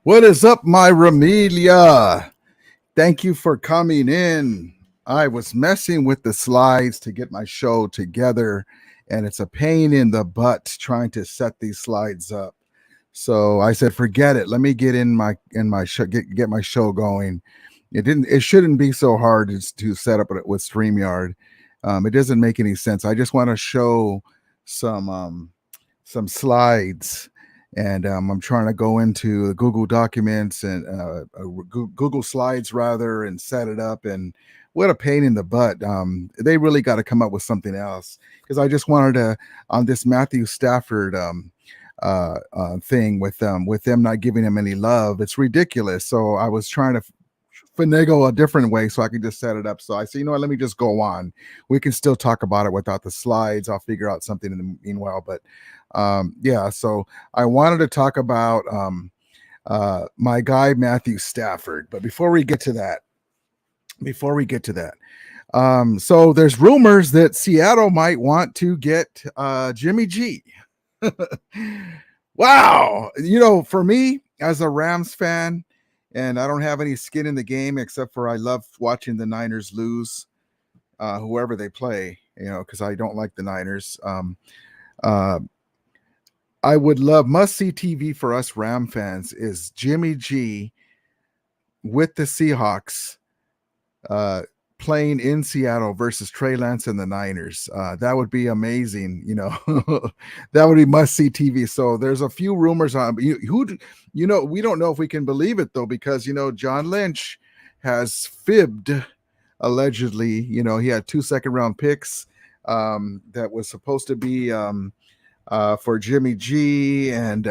What is up, my Ramilia? Thank you for coming in. I was messing with the slides to get my show together, and it's a pain in the butt trying to set these slides up. So I said, forget it. Let me get in my show, get my show going. It shouldn't be so hard to set up with StreamYard. It doesn't make any sense. I just want to show some slides, and I'm trying to go into the Google Documents and Google Slides rather, and set it up. And what a pain in the butt. They really got to come up with something else, because I just wanted to, on this Matthew Stafford thing with them not giving him any love. It's ridiculous. So I was trying to finagle a different way so I could just set it up. So I said, you know what, let me just go on. We can still talk about it without the slides. I'll figure out something in the meanwhile. But yeah, so I wanted to talk about my guy Matthew Stafford. But before we get to that, so there's rumors that Seattle might want to get Jimmy G. Wow. For me as a Rams fan, and I don't have any skin in the game except for I love watching the Niners lose, whoever they play, because I don't like the Niners. I would love must-see TV for us Ram fans is Jimmy G with the Seahawks playing in Seattle versus Trey Lance and the Niners. That would be amazing. That would be must-see TV. So there's a few rumors on we don't know if we can believe it though, because John Lynch has fibbed allegedly. He had 2 second-round picks that was supposed to be for Jimmy G, and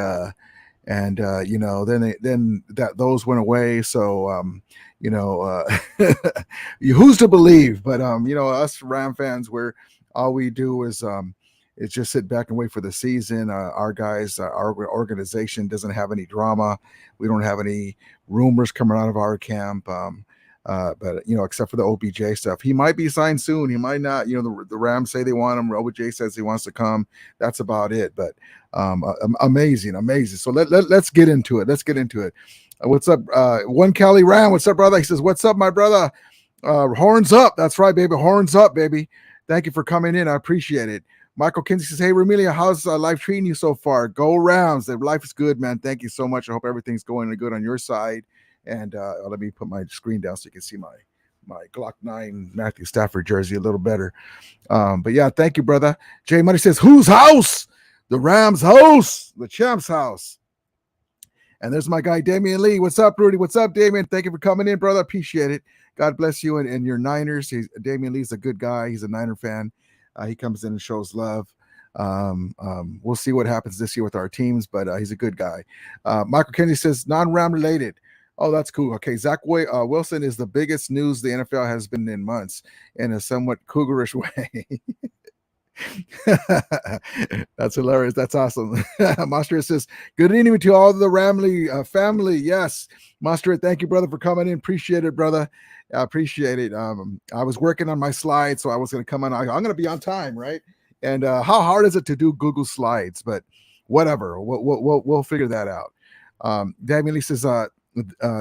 then those went away. So who's to believe? But us Ram fans, where all we do is just sit back and wait for the season. Our guys, our organization doesn't have any drama. We don't have any rumors coming out of our camp. But except for the OBJ stuff, he might be signed soon. He might not. The Rams say they want him. OBJ says he wants to come. That's about it. But amazing. So let's get into it. What's up, One Cali Ram? What's up, brother? He says, "What's up, my brother? Horns up." That's right, baby. Horns up, baby. Thank you for coming in. I appreciate it. Michael Kinsey says, "Hey, Ramilia, how's life treating you so far? Go Rams. Life is good, man. Thank you so much. I hope everything's going good on your side." And let me put my screen down so you can see my Glock 9 Matthew Stafford jersey a little better. But yeah, thank you, brother. Jay Money says, "Whose house? The Rams' house, the champ's house." And there's my guy, Damian Lee. What's up, Rudy? What's up, Damian? Thank you for coming in, brother. Appreciate it. God bless you and your Niners. Damian Lee's a good guy. He's a Niner fan. He comes in and shows love. We'll see what happens this year with our teams, but he's a good guy. Michael Kennedy says, non-Ram related. Oh, that's cool. Okay, Zach Wilson is the biggest news the NFL has been in months in a somewhat cougarish way. That's hilarious. That's awesome. Master says, "Good evening to all the Ramilia family." Yes, Master, thank you, brother, for coming in. Appreciate it, brother. I appreciate it. I was working on my slides, so I was going to come on. I'm going to be on time, right? And how hard is it to do Google Slides? But whatever, we'll figure that out. Damien Lee says,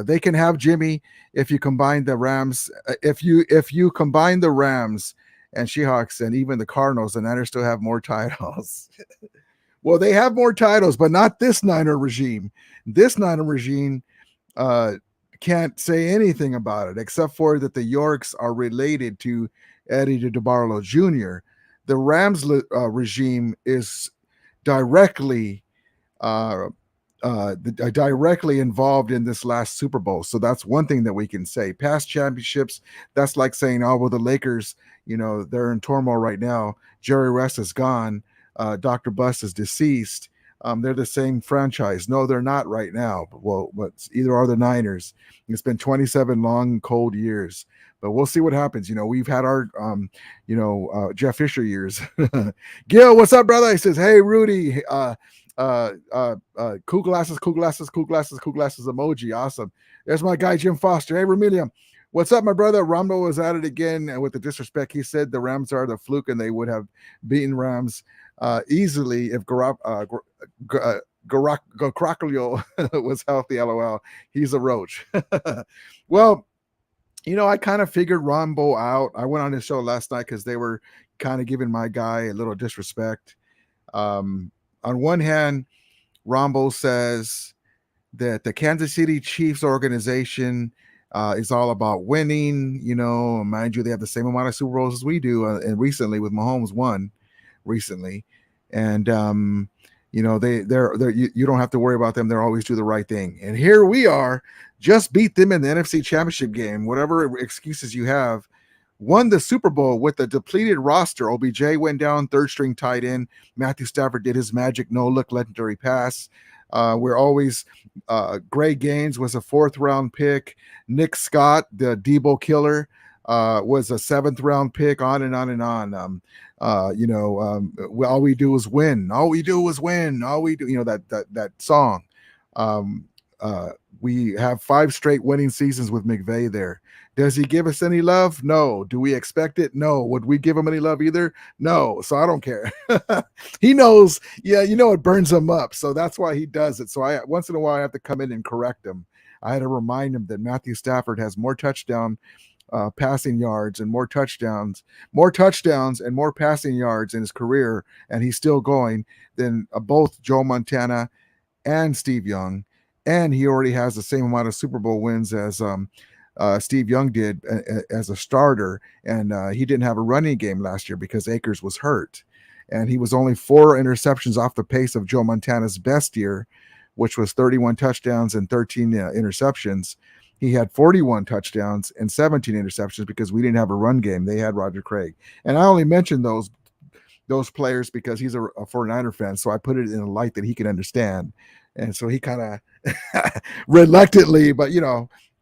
they can have Jimmy if you combine the Rams. If you combine the Rams and Seahawks and even the Cardinals, the Niners still have more titles. Well, they have more titles, but not this Niner regime. This Niner regime can't say anything about it except for that the Yorks are related to Eddie to Barlow Jr. The Rams regime is directly involved in this last Super Bowl. So that's one thing that we can say. Past championships, that's like saying, oh, well, the Lakers, they're in turmoil right now. Jerry West is gone. Dr. Buss is deceased. They're the same franchise. No, they're not right now. But either are the Niners. It's been 27 long, cold years. But we'll see what happens. We've had our, Jeff Fisher years. Gil, what's up, brother? He says, "Hey, Rudy, cool glasses emoji. Awesome. There's my guy Jim Foster. Hey, Ramilia, what's up, my brother? Rambo was at it again with the disrespect. He said the Rams are the fluke and they would have beaten Rams easily if Garoppolo was healthy. LOL. He's a roach. Well, I kind of figured Rombo out. I went on his show last night because they were kind of giving my guy a little disrespect. On one hand, Rombo says that the Kansas City Chiefs organization is all about winning. Mind you, they have the same amount of Super Bowls as we do, and recently with Mahomes won recently, and they're you don't have to worry about them. They'll always do the right thing. And here we are, just beat them in the NFC Championship game. Whatever excuses you have, won the Super Bowl with a depleted roster. OBJ went down, third string tight end. Matthew Stafford did his magic no-look legendary pass. We're always Gray Gaines was a 4th round pick. Nick Scott, the Debo killer, was a 7th round pick. On and on and on. All we do is win. All we do is win. All we do, that song. We have 5 straight winning seasons with McVay there. Does he give us any love? No. Do we expect it? No. Would we give him any love either? No. So I don't care. He knows. Yeah, it burns him up. So that's why he does it. So once in a while I have to come in and correct him. I had to remind him that Matthew Stafford has more touchdown passing yards and more touchdowns and more passing yards in his career, and he's still going, than both Joe Montana and Steve Young. And he already has the same amount of Super Bowl wins as Steve Young did as a starter, and he didn't have a running game last year because Akers was hurt, and he was only 4 interceptions off the pace of Joe Montana's best year, which was 31 touchdowns and 13 interceptions. He had 41 touchdowns and 17 interceptions because we didn't have a run game. They had Roger Craig, and I only mentioned those players because he's a 49er fan, so I put it in a light that he can understand. And so he kind of reluctantly, but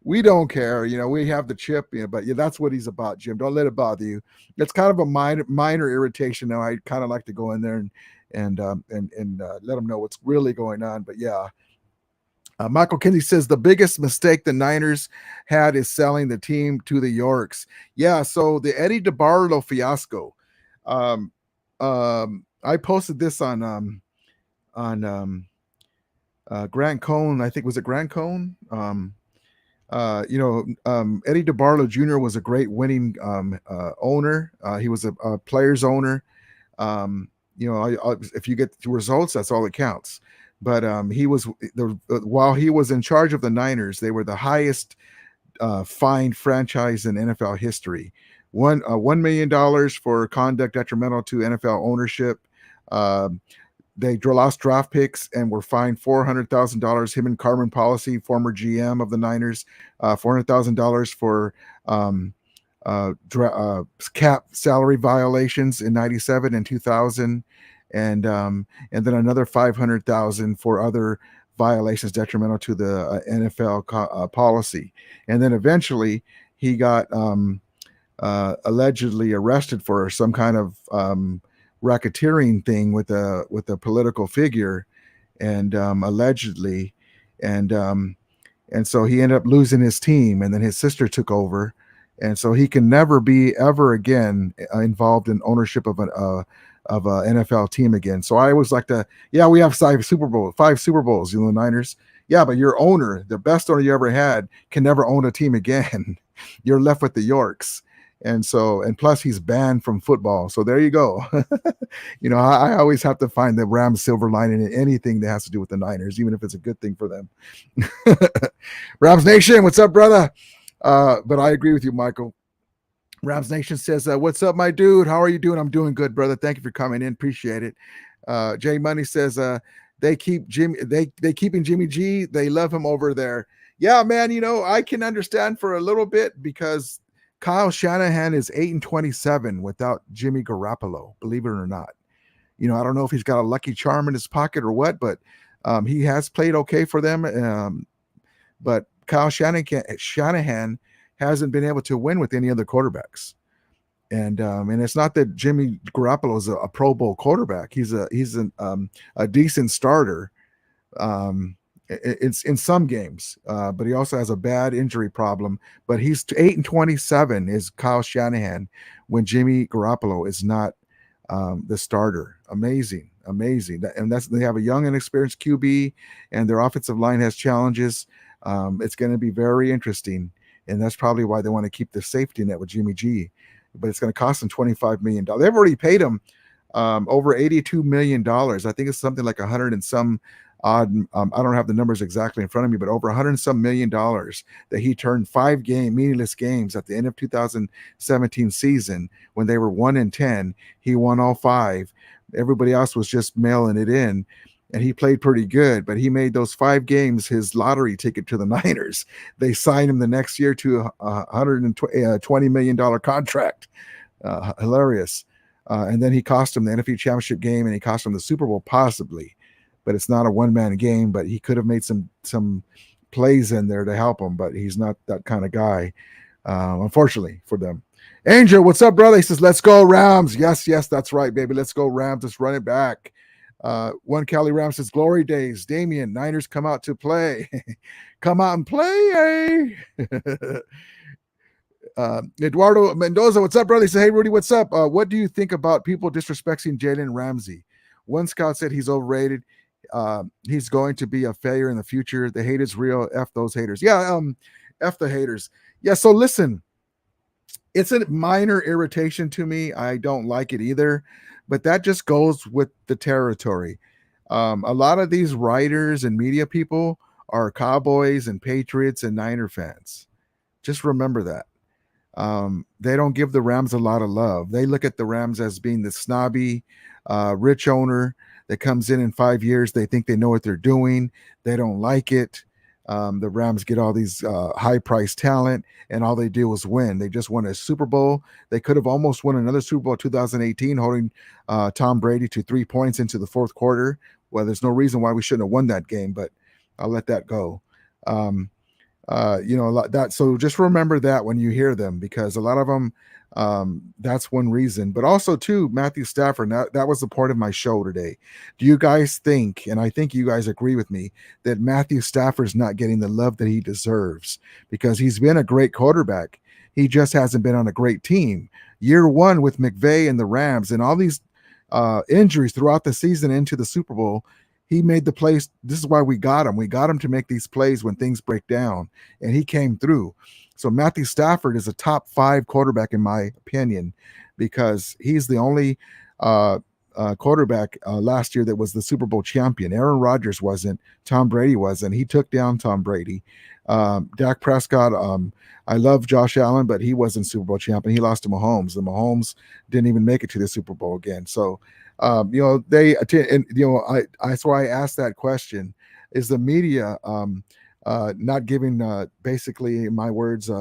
we don't care. We have the chip, but that's what he's about, Jim. Don't let it bother you. It's kind of a minor irritation. Now I kind of like to go in there and let them know what's really going on. But yeah, Michael Kinsey says the biggest mistake the Niners had is selling the team to the Yorks. Yeah, so the Eddie DeBarlo fiasco. I posted this on Grant Cohn. I think was it Grant Cohn. Eddie DeBarlo Jr. was a great winning owner. He was a player's owner. If you get the results, that's all that counts. But while he was in charge of the Niners, they were the highest fined franchise in NFL history. $1 million for conduct detrimental to NFL ownership. They lost draft picks and were fined $400,000. Him and Carmen Policy, former GM of the Niners, $400,000 for cap salary violations in '97 and 2000, and then another $500,000 for other violations detrimental to the NFL policy. And then eventually he got allegedly arrested for some kind of racketeering thing with a political figure, and allegedly, and so he ended up losing his team, and then his sister took over, and so he can never be ever again involved in ownership of a NFL team again. So I always like to, we have 5 Super Bowls, the Niners. Yeah, but your owner, the best owner you ever had, can never own a team again. You're left with the Yorks. And plus he's banned from football. So there you go. I always have to find the Rams silver lining in anything that has to do with the Niners, even if it's a good thing for them. Rams Nation, what's up, brother? But I agree with you, Michael. Rams Nation says, what's up, my dude? How are you doing? I'm doing good, brother. Thank you for coming in. Appreciate it. Jay Money says, they keeping Jimmy G. They love him over there. Yeah, man. I can understand for a little bit because Kyle Shanahan is 8-27 without Jimmy Garoppolo, believe it or not. I don't know if he's got a lucky charm in his pocket or what, but he has played okay for them. But Kyle Shanahan hasn't been able to win with any other quarterbacks. And it's not that Jimmy Garoppolo is a Pro Bowl quarterback. He's a decent starter. It's in some games, but he also has a bad injury problem. But he's 8-27 is Kyle Shanahan when Jimmy Garoppolo is not the starter. amazing. And they have a young and experienced QB, and their offensive line has challenges. It's going to be very interesting, and that's probably why they want to keep the safety net with Jimmy G. But it's going to cost them $25 million. They've already paid him over $82 million. I think it's something like 100 and some odd. I don't have the numbers exactly in front of me, but over 100 and some $1 million that he turned 5 meaningless games at the end of 2017 season when they were 1-10. He won all 5. Everybody else was just mailing it in. And he played pretty good, but he made those 5 games his lottery ticket to the Niners. They signed him the next year to a $120 million contract. Hilarious. And then he cost him the NFC Championship game, and he cost him the Super Bowl possibly. But it's not a one-man game, but he could have made some plays in there to help him, but he's not that kind of guy, unfortunately for them. Angel, what's up, brother? He says, let's go Rams. Yes, that's right, baby. Let's go Rams. Let's run it back. One Cali Rams says, glory days. Damien, Niners come out to play. Come out and play. Eduardo Mendoza, what's up, brother? He said, hey, Rudy, what's up? What do you think about people disrespecting Jalen Ramsey? One scout said he's overrated. He's going to be a failure in the future. The hate is real. F those haters. Yeah, F the haters. Yeah, so listen, it's a minor irritation to me. I don't like it either, but that just goes with the territory. A lot of these writers and media people are Cowboys and Patriots and Niner fans. Just remember that. They don't give the Rams a lot of love. They look at the Rams as being the snobby, rich owner that comes in 5 years. They think they know what they're doing. They don't like it. The Rams get all these high-priced talent, and all they do is win. They just won a Super Bowl. They could have almost won another Super Bowl in 2018, holding Tom Brady to 3 points into the fourth quarter. Well, there's no reason why we shouldn't have won that game, but I'll let that go. So just remember that when you hear them, because a lot of them, that's one reason. But also too, Matthew Stafford, that was the part of my show today. Do you guys think, and I think you guys agree with me, that Matthew Stafford's not getting the love that he deserves? Because he's been a great quarterback. He just hasn't been on a great team. Year 1 with McVay and the Rams and all these injuries throughout the season into the Super Bowl, he made the plays. This is why we got him. We got him to make these plays when things break down, and he came through. So Matthew Stafford is a top 5 quarterback in my opinion, because he's the only quarterback last year that was the Super Bowl champion. Aaron Rodgers wasn't. Tom Brady wasn't. He took down Tom Brady. Dak Prescott, I love Josh Allen, but he wasn't Super Bowl champion. He lost to Mahomes. The Mahomes didn't even make it to the Super Bowl again. So they attend, and that's why I asked that question. Is the media not giving, basically, in my words,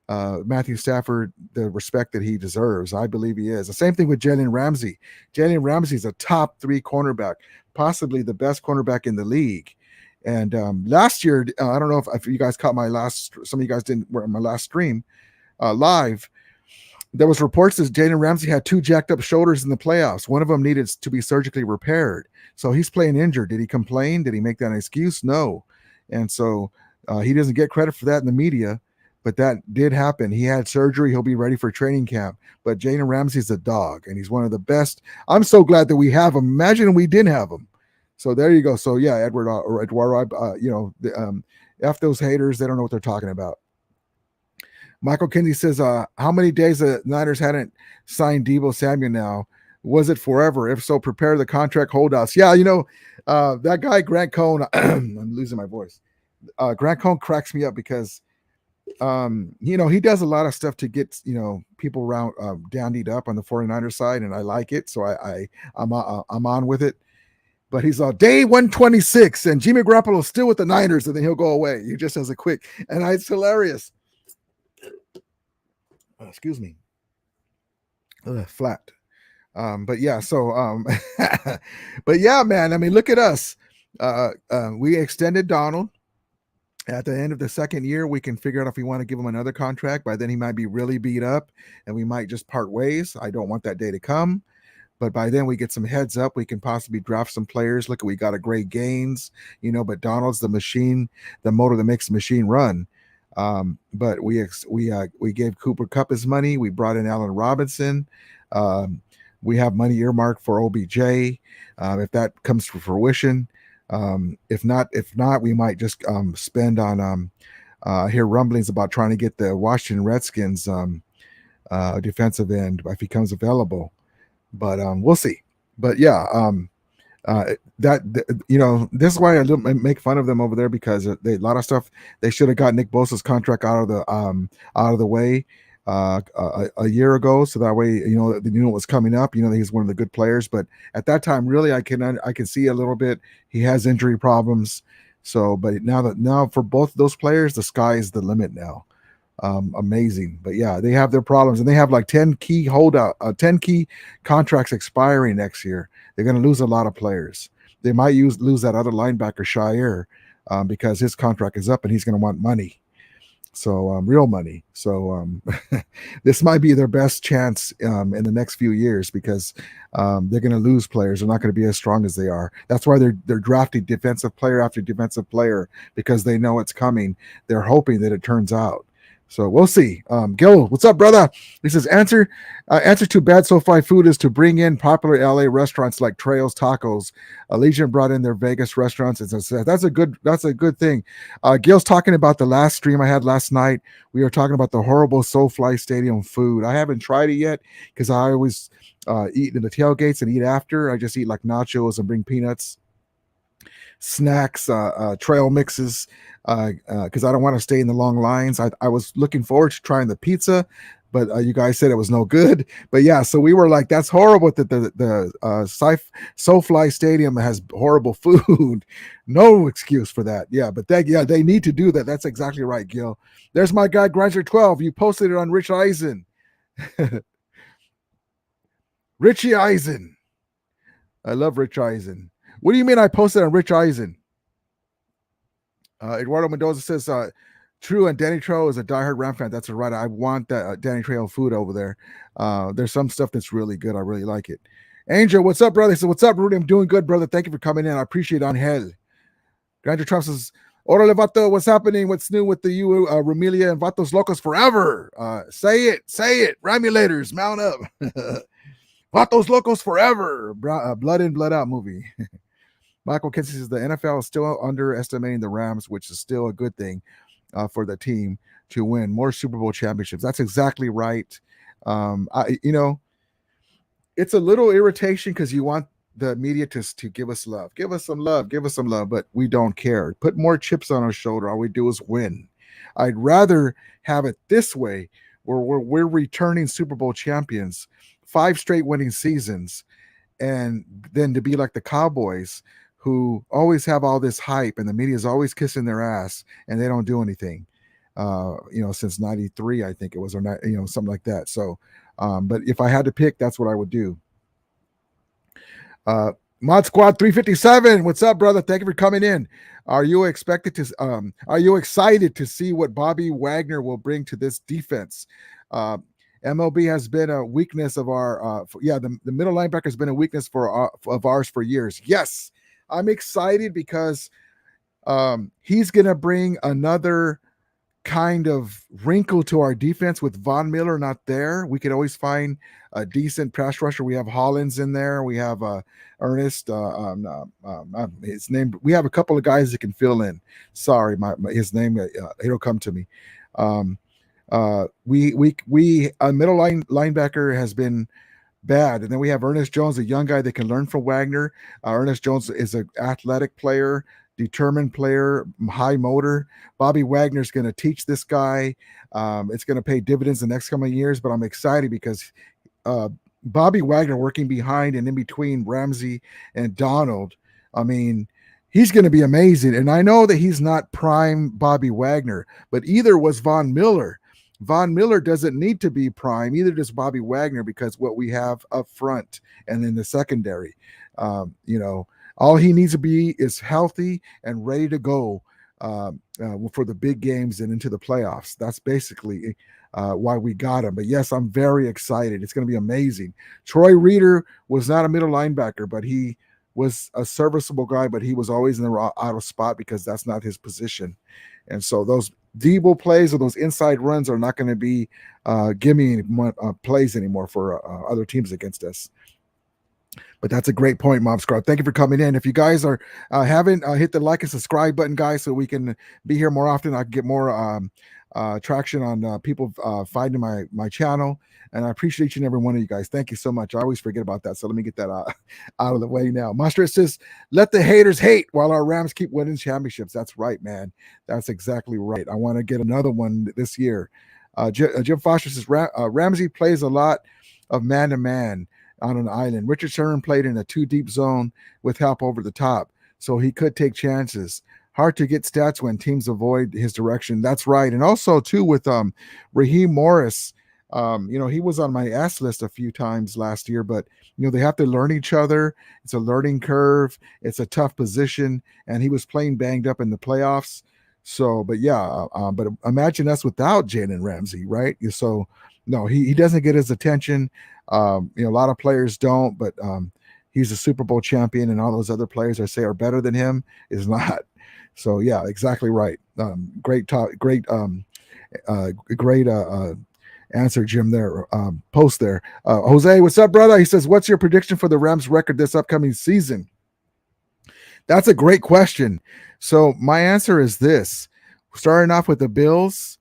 Matthew Stafford the respect that he deserves? I believe he is. The same thing with Jalen Ramsey. Jalen Ramsey is a top 3 cornerback, possibly the best cornerback in the league. And last year, I don't know if you guys caught some of you guys didn't, were on my last stream live. There was reports that Jalen Ramsey had 2 jacked up shoulders in the playoffs. One of them needed to be surgically repaired. So he's playing injured. Did he complain? Did he make that an excuse? No. And so he doesn't get credit for that in the media, but that did happen. He had surgery. He'll be ready for training camp. But Jalen Ramsey's a dog, and he's one of the best. I'm so glad that we have him. Imagine we didn't have him. So there you go. So yeah, Eduardo, F those haters. They don't know what they're talking about. Michael Kinsey says, how many days the Niners hadn't signed Deebo Samuel now? Was it forever? If so, prepare the contract holdouts. Yeah, that guy, Grant Cohn, I'm losing my voice. Grant Cohn cracks me up because, he does a lot of stuff to get, people around dandied up on the 49ers side, and I like it. So I'm on with it. But he's on day 126, and Jimmy Garoppolo is still with the Niners, and then he'll go away. He just has a quick, and it's hilarious. Excuse me. Flat. But yeah, so but yeah, man, I mean, look at us. We extended Donald. At the end of the second year, we can figure out if we want to give him another contract. By then he might be really beat up, and we might just part ways. I don't want that day to come. But by then we get some heads up. We can possibly draft some players. Look, we got a great Gaines, but Donald's the machine, the motor that makes the machine run. But we gave Cooper Kupp his money. We brought in Allen Robinson. We have money earmarked for OBJ if that comes to fruition. If not, we might just spend on. Hear rumblings about trying to get the Washington Redskins defensive end if he comes available, but we'll see. But yeah, this is why I don't make fun of them over there, because they a lot of stuff they should have got Nick Bosa's contract out of the way a year ago, so that way what's coming up. He's one of the good players, but at that time, really, I can see a little bit he has injury problems. So, but now for both those players, the sky is the limit now. Amazing. But yeah, they have their problems, and they have like 10 key contracts expiring next year. They're going to lose a lot of players. They might lose that other linebacker Shire because his contract is up and he's going to want money. So real money. So this might be their best chance in the next few years, because they're going to lose players. They're not going to be as strong as they are. That's why they're drafting defensive player after defensive player, because they know it's coming. They're hoping that it turns out. So we'll see. Gil, what's up, brother? He says, answer to bad SoFi food is to bring in popular LA restaurants like Trails Tacos. Allegiant brought in their Vegas restaurants. That's a good thing. Gil's talking about the last stream I had last night. We were talking about the horrible SoFi Stadium food. I haven't tried it yet because I always eat in the tailgates and eat after. I just eat like nachos and bring peanuts, snacks, trail mixes, because I don't want to stay in the long lines. I was looking forward to trying the pizza, but you guys said it was no good. But yeah, so we were like, that's horrible that the SoFi Stadium has horrible food. No excuse for that. Yeah, but they need to do that. That's exactly right, Gil. There's my guy, Grinder12. You posted it on Rich Eisen. Richie Eisen. I love Rich Eisen. What do you mean I posted on Rich Eisen? Eduardo Mendoza says, true, and Danny Trejo is a diehard Ram fan. That's right. I want that Danny Trejo food over there. There's some stuff that's really good. I really like it. Angel, what's up, brother? He said, what's up, Rudy? I'm doing good, brother. Thank you for coming in. I appreciate it. Angel. Granger Trump says, Orale Vato, what's happening? What's new with the Ramilia and Vatos Locos forever? Say it. Ramulators, mount up. Vatos Locos forever. Blood in, blood out movie. Michael Kinsey says the NFL is still underestimating the Rams, which is still a good thing for the team to win more Super Bowl championships. That's exactly right. It's a little irritation because you want the media to give us love. Give us some love, but we don't care. Put more chips on our shoulder. All we do is win. I'd rather have it this way, where we're returning Super Bowl champions, 5 straight winning seasons, and then to be like the Cowboys, who always have all this hype and the media is always kissing their ass and they don't do anything, since 93, I think it was, or not, something like that. So, but if I had to pick, that's what I would do. Mod Squad 357, what's up, brother? Thank you for coming in. Are you excited to see what Bobby Wagner will bring to this defense? MLB has been a weakness of our, the middle linebacker has been a weakness of ours for years. Yes, I'm excited because he's going to bring another kind of wrinkle to our defense with Von Miller not there. We could always find a decent pass rusher. We have Hollins in there. We have Ernest. His name. We have a couple of guys that can fill in. Sorry, his name. It'll come to me. We a middle linebacker has been bad, and then we have Ernest Jones, a young guy that can learn from Wagner. Ernest Jones is an athletic player, determined player, high motor. Bobby Wagner's going to teach this guy. It's going to pay dividends the next coming years, but I'm excited because Bobby Wagner working behind and in between Ramsey and Donald, I mean, he's going to be amazing. And I know that he's not prime Bobby Wagner, but either was Von Miller. Von Miller doesn't need to be prime, either does Bobby Wagner, because what we have up front and in the secondary, all he needs to be is healthy and ready to go for the big games and into the playoffs. That's basically why we got him. But yes, I'm very excited. It's going to be amazing. Troy Reeder was not a middle linebacker, but he was a serviceable guy, but he was always in the out of spot because that's not his position. And so Debo plays or those inside runs are not going to be gimme plays anymore for other teams against us. But that's a great point, Mob Scrub. Thank you for coming in. If you guys are haven't hit the like and subscribe button, guys, so we can be here more often. I can get more traction on people finding my channel. And I appreciate each and every one of you guys. Thank you so much. I always forget about that. So let me get that out of the way now. Monster says, let the haters hate while our Rams keep winning championships. That's right, man. That's exactly right. I want to get another one this year. Jim Foster says, Ramsey plays a lot of man-to-man on an island. Richard Sherman played in a 2-deep zone with help over the top, so he could take chances. Hard to get stats when teams avoid his direction. That's right. And also, too, with Raheem Morris, he was on my ass list a few times last year, but, they have to learn each other. It's a learning curve. It's a tough position, and he was playing banged up in the playoffs. So, but yeah, but imagine us without Jalen Ramsey, right? So, no, he doesn't get his attention. A lot of players don't, but he's a Super Bowl champion, and all those other players I say are better than him is not. So yeah, exactly right. Great answer, Jim. There, post there. Jose, what's up, brother? He says, "What's your prediction for the Rams' record this upcoming season?" That's a great question. So my answer is this: starting off with the Bills.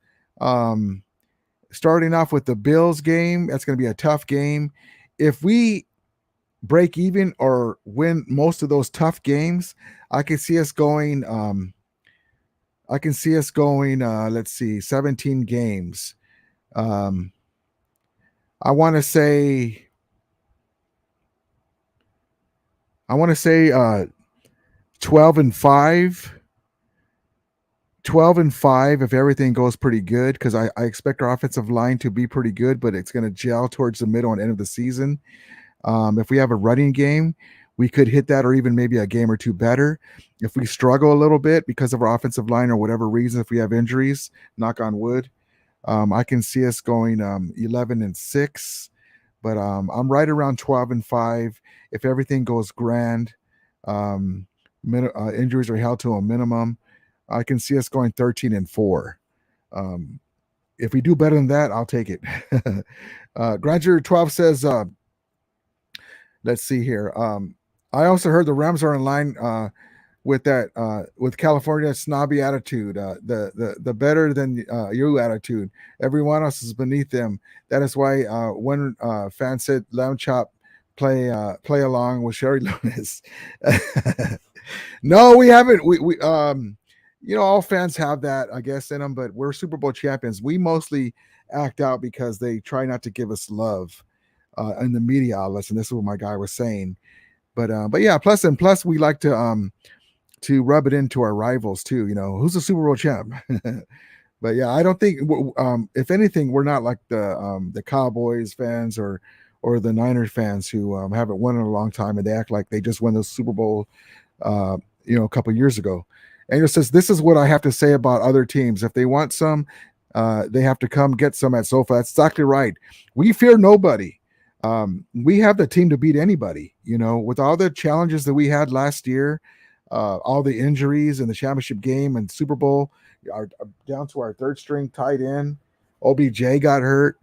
Starting off with the Bills game, that's going to be a tough game. If we break even or win most of those tough games, I can see us going. Let's see, 17 games. I want to say 12-5. 12-5 if everything goes pretty good, because I expect our offensive line to be pretty good, but it's going to gel towards the middle and end of the season. If we have a running game, we could hit that, or even maybe a game or two better. If we struggle a little bit because of our offensive line or whatever reason, if we have injuries, knock on wood, I can see us going 11-6. But I'm right around 12-5 if everything goes grand. Injuries are held to a minimum. I can see us going 13-4. If we do better than that, I'll take it. Granger 12 says, let's see here. I also heard the Rams are in line with California's snobby attitude, the better than you attitude. Everyone else is beneath them. That is why one fan said lamb chop play along with Sherry Lewis. No, we haven't. We all fans have that, I guess, in them, but we're Super Bowl champions. We mostly act out because they try not to give us love in the media outlets, and this is what my guy was saying. But yeah, plus we like to rub it into our rivals too. Who's the Super Bowl champ? But yeah, I don't think if anything, we're not like the Cowboys fans or the Niners fans who haven't won in a long time, and they act like they just won the Super Bowl a couple years ago. Angel says, this is what I have to say about other teams. If they want some, they have to come get some at SoFa. That's exactly right. We fear nobody. We have the team to beat anybody, with all the challenges that we had last year, all the injuries in the championship game and Super Bowl, down to our third string tight end. OBJ got hurt.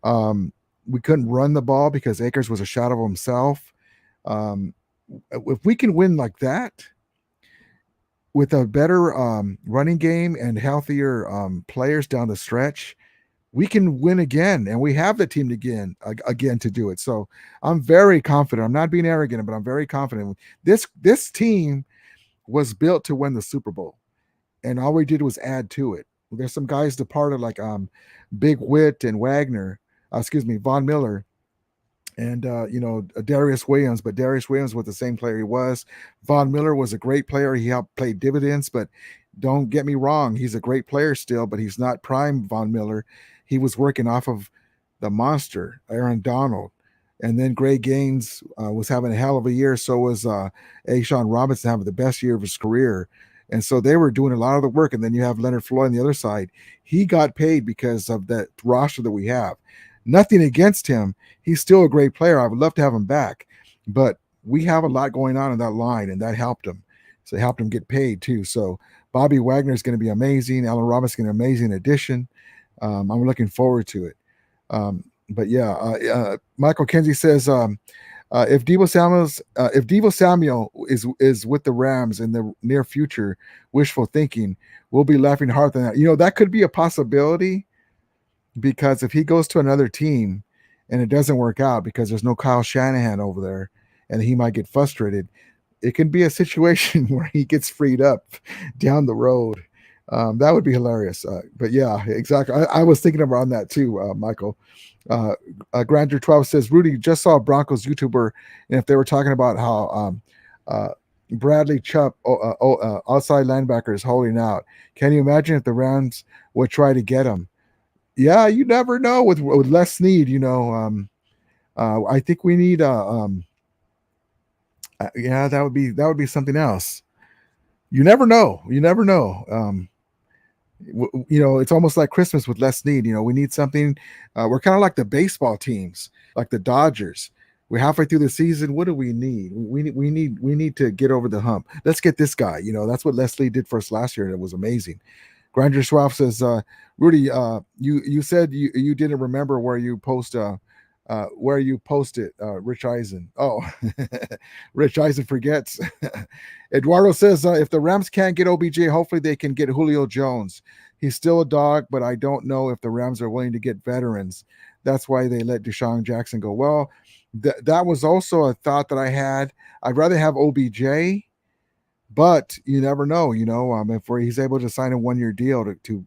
We couldn't run the ball because Akers was a shot of himself. If we can win like that, with a better running game and healthier players down the stretch, we can win again, and we have the team again to do it. So I'm very confident. I'm not being arrogant, but I'm very confident. This team was built to win the Super Bowl, and all we did was add to it. There's some guys departed like Big Witt and Von Miller, and Darius Williams, but Darius Williams was the same player he was. Von Miller was a great player. He helped play dividends, but don't get me wrong, he's a great player still, but he's not prime Von Miller. He was working off of the monster, Aaron Donald. And then Greg Gaines was having a hell of a year. So was Ashawn Robinson having the best year of his career. And so they were doing a lot of the work. And then you have Leonard Floyd on the other side. He got paid because of that roster that we have. Nothing against him. He's still a great player. I would love to have him back. But we have a lot going on in that line, and that helped him. So it helped him get paid too. So, Bobby Wagner is going to be amazing. Allen Robinson is going to be an amazing addition. I'm looking forward to it. But yeah, Michael Kenzie says if Devo Samuel is with the Rams in the near future, wishful thinking, we'll be laughing hard than that. That could be a possibility, because if he goes to another team and it doesn't work out because there's no Kyle Shanahan over there and he might get frustrated, it can be a situation where he gets freed up down the road. That would be hilarious. But yeah, exactly. I was thinking around that too, Michael. Grander 12 says, Rudy, just saw a Broncos YouTuber, and if they were talking about how Bradley Chubb, outside linebacker, is holding out, can you imagine if the Rams would try to get him? Yeah, you never know with Les Snead. I think we need yeah, that would be something else. You never know. It's almost like Christmas with Les Snead. We need something. We're kind of like the baseball teams, like the Dodgers. We're halfway through the season. What do we need? We need to get over the hump. Let's get this guy. That's what Leslie did for us last year, and it was amazing. Granger Schwab says, Rudy, you said you didn't remember where you posted Rich Eisen. Oh, Rich Eisen forgets. Eduardo says, if the Rams can't get OBJ, hopefully they can get Julio Jones. He's still a dog, but I don't know if the Rams are willing to get veterans. That's why they let Deshaun Jackson go. Well, that was also a thought that I had. I'd rather have OBJ, but you never know. If he's able to sign a 1-year deal to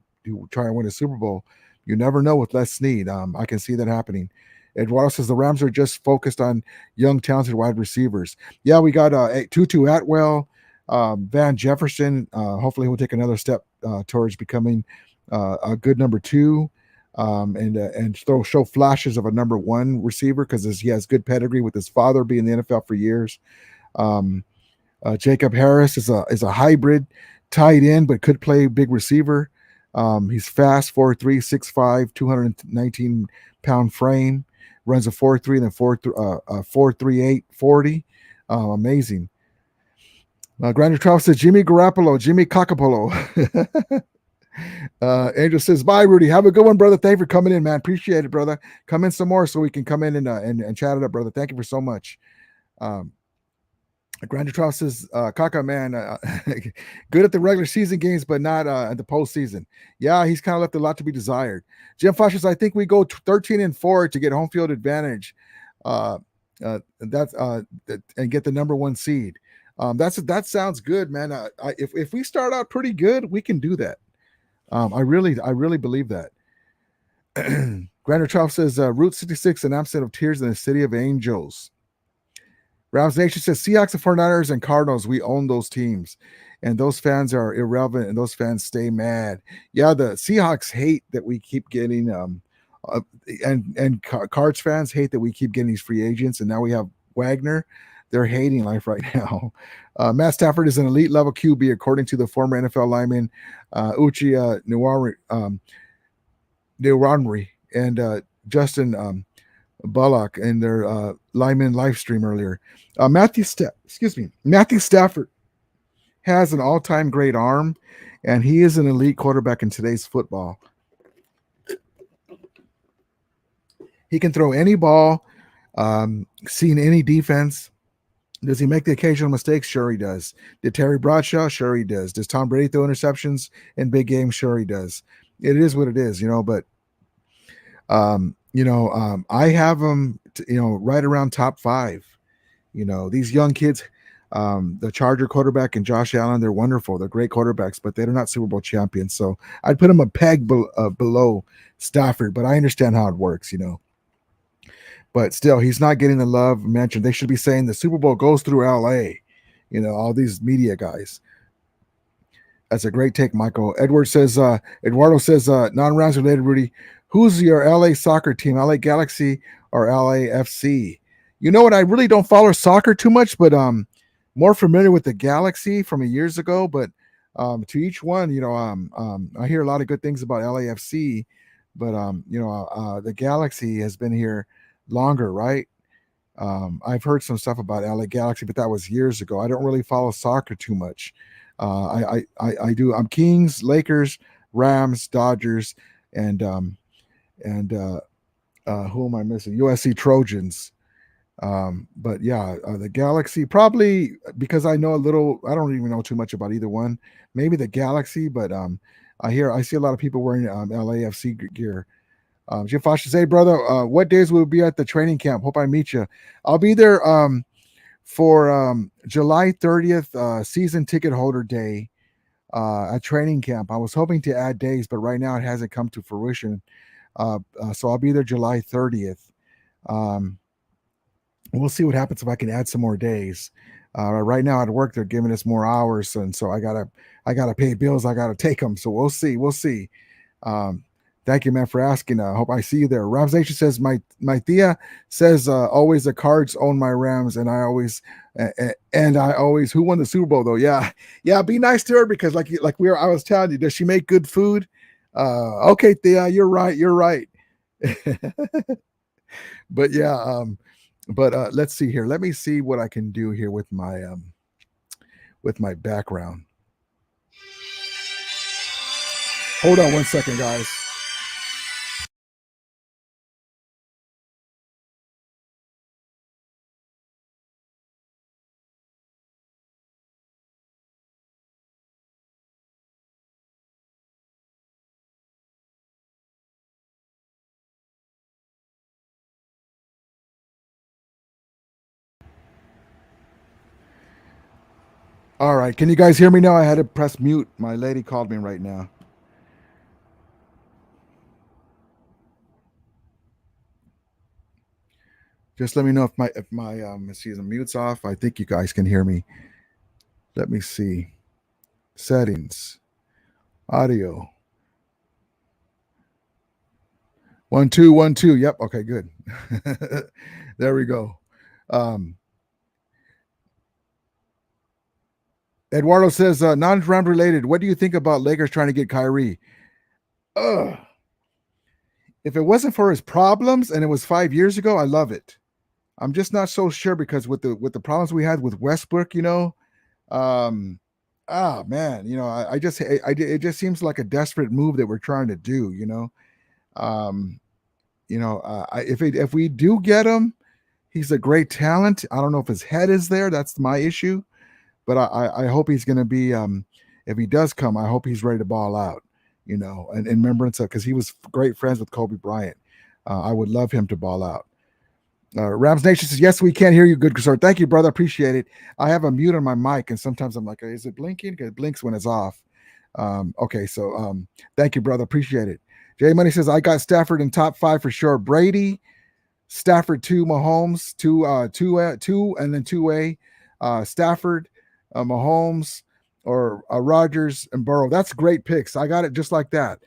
try and win a Super Bowl, you never know with Les Snead. I can see that happening. Eduardo says the Rams are just focused on young, talented wide receivers. Yeah, we got Tutu Atwell, Van Jefferson. Hopefully, he'll take another step towards becoming a good number 2, and show flashes of a number 1 receiver, because he has good pedigree with his father being in the NFL for years. Jacob Harris is a hybrid tight end, but could play big receiver. He's fast, 4'3", 6'5", 219-pound frame. Runs a 4.3 and then 4.38 40. Amazing. Grander 12 says Jimmy Cockapolo. Angel says, bye, Rudy. Have a good one, brother. Thank you for coming in, man. Appreciate it, brother. Come in some more so we can come in and chat it up, brother. Thank you for so much. Grander 12 says, Kaka, man, good at the regular season games, but not at the postseason. Yeah, he's kind of left a lot to be desired. Jim Fosh says, I think we go 13-4 to get home field advantage. And get the number 1 seed. That sounds good, man. If we start out pretty good, we can do that. I really believe that. Grander 12 says, Route 66, an absent of tears in the city of angels. Rams Nation says Seahawks and 49ers and Cardinals, we own those teams, and those fans are irrelevant, and those fans stay mad. Yeah, the Seahawks hate that we keep getting and Cards fans hate that we keep getting these free agents, and now we have Wagner. They're hating life right now. Matt Stafford is an elite level QB according to the former NFL lineman Uchi Neuronri and Justin Bullock in their lineman live stream earlier. Matthew Stafford has an all-time great arm, and he is an elite quarterback in today's football. He can throw any ball, seen any defense. Does he make the occasional mistakes? Sure he does. Did Terry Bradshaw? Sure he does. Does Tom Brady throw interceptions in big games? Sure he does. It is what it is, but I have them, right around top 5. These young kids, the Charger quarterback and Josh Allen, they're wonderful. They're great quarterbacks, but they're not Super Bowl champions. So I'd put them a peg below Stafford, but I understand how it works, But still, he's not getting the love mentioned. They should be saying the Super Bowl goes through LA, all these media guys. That's a great take, Michael. Eduardo says, non-Rams related, Rudy. Who's your LA soccer team, LA Galaxy or LAFC? You know what? I really don't follow soccer too much, but more familiar with the Galaxy from years ago. But to each one, I hear a lot of good things about LAFC, but the Galaxy has been here longer, right? I've heard some stuff about LA Galaxy, but that was years ago. I don't really follow soccer too much. I do. I'm Kings, Lakers, Rams, Dodgers, and who am I missing? USC Trojans. But yeah, the Galaxy probably because I know a little. I don't even know too much about either one. Maybe the Galaxy, but I see a lot of people wearing LAFC gear. Jim Fosh says, "Hey brother, what days will we be at the training camp? Hope I meet you. I'll be there for July 30th, season ticket holder day at training camp. I was hoping to add days, but right now it hasn't come to fruition. So I'll be there July 30th. Um, we'll see what happens if I can add some more days. Right now at work, they're giving us more hours, and so I gotta pay bills. I gotta take them. So we'll see. We'll see. Um, Thank you, man, for asking. I hope I see you there. Rams Nation says my Thea says always the Cards own my Rams, and I always who won the Super Bowl though. Yeah, yeah. Be nice to her because I was telling you, does she make good food? Okay, Thea, you're right. You're right. But yeah, but let's see here. Let me see what I can do here with my background. Hold on one second, guys. All right, can you guys hear me now? I had to press mute. My lady called me right now. Just let me know if my let's see, the mute's off. I think you guys can hear me. Let me see. Settings. Audio. 1 2 1 2. Yep. Okay, good. There we go. Um, Eduardo says, non-round related. What do you think about Lakers trying to get Kyrie? Ugh. If it wasn't for his problems and it was 5 years ago, I love it. I'm just not so sure because with the problems we had with Westbrook, um, man, it just seems like a desperate move that we're trying to do. Um, if we do get him, he's a great talent. I don't know if his head is there. That's my issue, but I hope he's going to be. If he does come, I hope he's ready to ball out. In remembrance of because he was great friends with Kobe Bryant. I would love him to ball out. Rams Nation says, yes, we can hear you. Good, sir. Thank you, brother. Appreciate it. I have a mute on my mic, and sometimes I'm like, is it blinking? Because it blinks when it's off. Okay, so thank you, brother. Appreciate it. Jay Money says, I got Stafford in top 5 for sure. Brady, Stafford 2, Mahomes 2, and then 2A. Stafford, Mahomes, or Rodgers and Burrow. That's great picks. I got it just like that.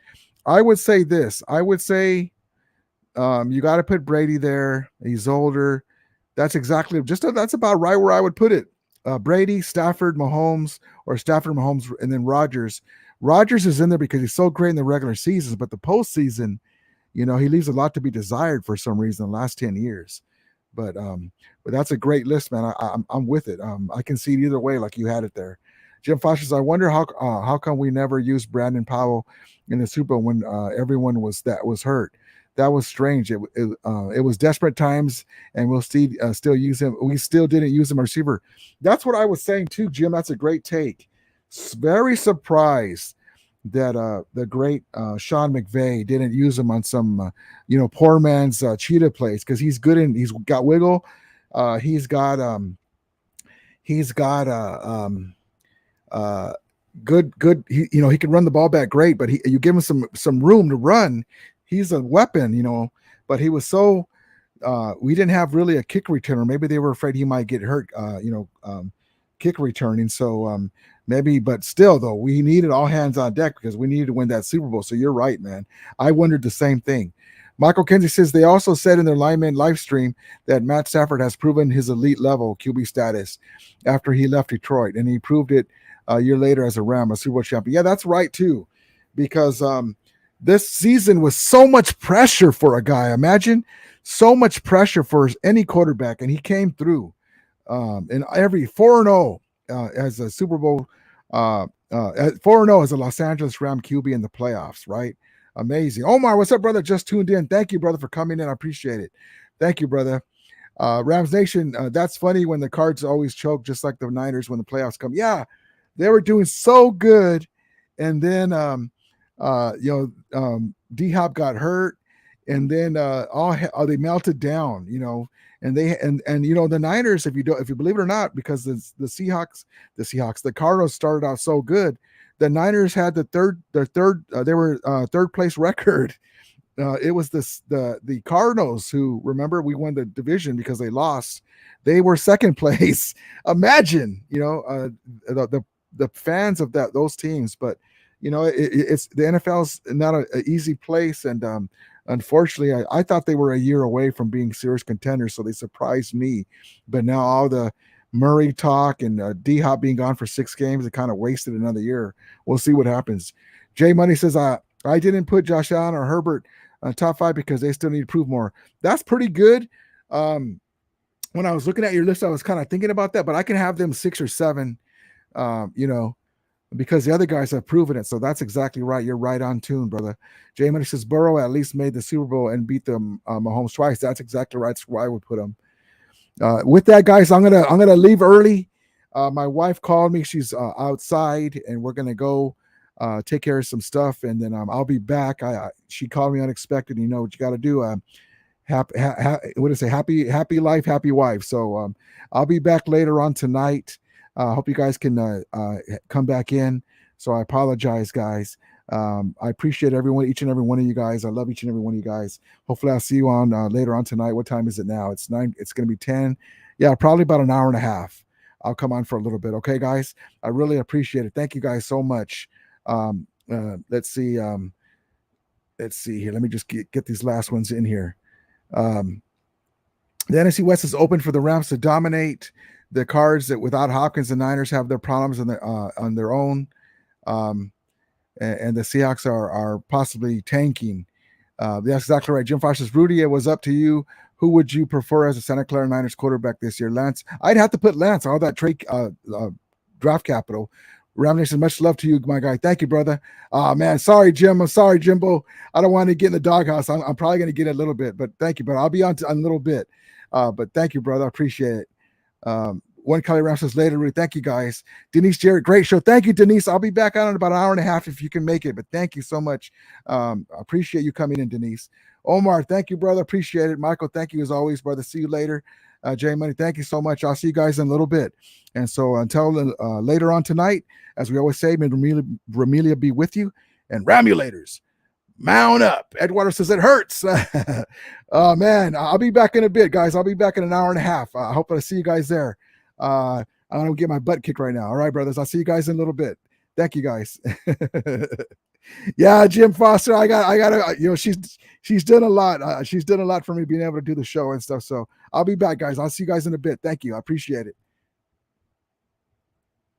I would say this. I would say you got to put Brady there. He's older. That's that's about right where I would put it. Brady, Stafford, Mahomes, or Stafford, Mahomes, and then Rodgers. Rodgers is in there because he's so great in the regular seasons, but the postseason, he leaves a lot to be desired for some reason in the last 10 years. But that's a great list, man. I'm with it. I can see it either way, like you had it there. Jim Fosh says, I wonder how come we never used Brandon Powell in the Super Bowl when everyone was hurt. That was strange. It was desperate times, and we'll still use him. We still didn't use him receiver. That's what I was saying too, Jim. That's a great take. Very surprised that the great Sean McVay didn't use him on some poor man's cheetah plays because he's good and he's got wiggle. He's got uh, good. He can run the ball back great, but you give him some room to run. He's a weapon. But he was so we didn't have really a kick returner. Maybe they were afraid he might get hurt. Kick returning. So maybe, but still though, we needed all hands on deck because we needed to win that Super Bowl. So you're right, man. I wondered the same thing. Michael Kenzie says they also said in their lineman live stream that Matt Stafford has proven his elite level QB status after he left Detroit, and he proved it a year later as a Ram, a Super Bowl champion. Yeah, that's right too, because this season was so much pressure for a guy. Imagine so much pressure for any quarterback, and he came through in every 4-0 as a Super Bowl At 4-0 as a Los Angeles Ram QB in the playoffs, right? Amazing. Omar, what's up, brother? Just tuned in. Thank you, brother, for coming in. I appreciate it. Thank you, brother. Rams Nation, that's funny when the Cards always choke, just like the Niners when the playoffs come. Yeah, they were doing so good, and then D-Hop got hurt, and then they melted down, and the Niners, if you believe it or not, because the Cardinals started out so good, the Niners had they were third place record. It was the Cardinals who, remember, we won the division because they lost. They were second place. Imagine, the fans of those teams, but it's the NFL's not an easy place, and unfortunately, I thought they were a year away from being serious contenders, so they surprised me. But now all the Murray talk and D-Hop being gone for 6 games, it kind of wasted another year. We'll see what happens. Jay Money says, I didn't put Josh Allen or Herbert top 5 because they still need to prove more. That's pretty good. When I was looking at your list, I was kind of thinking about that, but I can have them 6 or 7, because the other guys have proven it. So that's exactly right. You're right on tune, brother. Jay Money says Burrow at least made the Super Bowl and beat them Mahomes twice. That's exactly right. That's where I would put them. With that, guys, I'm gonna leave early. My wife called me. She's outside, and we're gonna go take care of some stuff, and then I'll be back. She called me unexpected. You know what you got to do. What do I say? Happy life, happy wife. So I'll be back later on tonight. Hope you guys can come back in. So I apologize, guys. I appreciate each and every one of you guys. I love each and every one of you guys. Hopefully I'll see you on later on tonight. What time is it now? It's 9. It's going to be 10. Yeah, probably about an hour and a half. I'll come on for a little bit. Okay, guys. I really appreciate it. Thank you guys so much. Let's see here. Let me just get these last ones in here. The NFC West is open for the Rams to dominate. The Cards, that without Hopkins, the Niners have their problems on their own, and the Seahawks are possibly tanking. That's exactly right. Jim Fox says, Rudy, it was up to you. Who would you prefer as a Santa Clara Niners quarterback this year? Lance? I'd have to put Lance. All that trade draft capital. Ramilia says, much love to you, my guy. Thank you, brother. Man, sorry, Jim. I'm sorry, Jimbo. I don't want to get in the doghouse. I'm probably going to get a little bit, but thank you, brother. I'll be on a little bit. But thank you, brother. I appreciate it. One Kelly Ram says later, Rudy. Thank you, guys. Denise Jarrett, great show. Thank you, Denise. I'll be back on in about an hour and a half if you can make it. But thank you so much. I appreciate you coming in, Denise. Omar, thank you, brother. Appreciate it. Michael, thank you as always, brother. See you later. Jay Money, thank you so much. I'll see you guys in a little bit. And so until later on tonight, as we always say, may Ramilia be with you. And Ramulators, mount up. Edward says it hurts. Oh, man, I'll be back in a bit, guys. I'll be back in an hour and a half. I hope I see you guys there. I'm going to get my butt kicked right now. All right, brothers. I'll see you guys in a little bit. Thank you, guys. Yeah, Jim Foster. I got. She's done a lot. She's done a lot for me being able to do the show and stuff. So I'll be back, guys. I'll see you guys in a bit. Thank you. I appreciate it.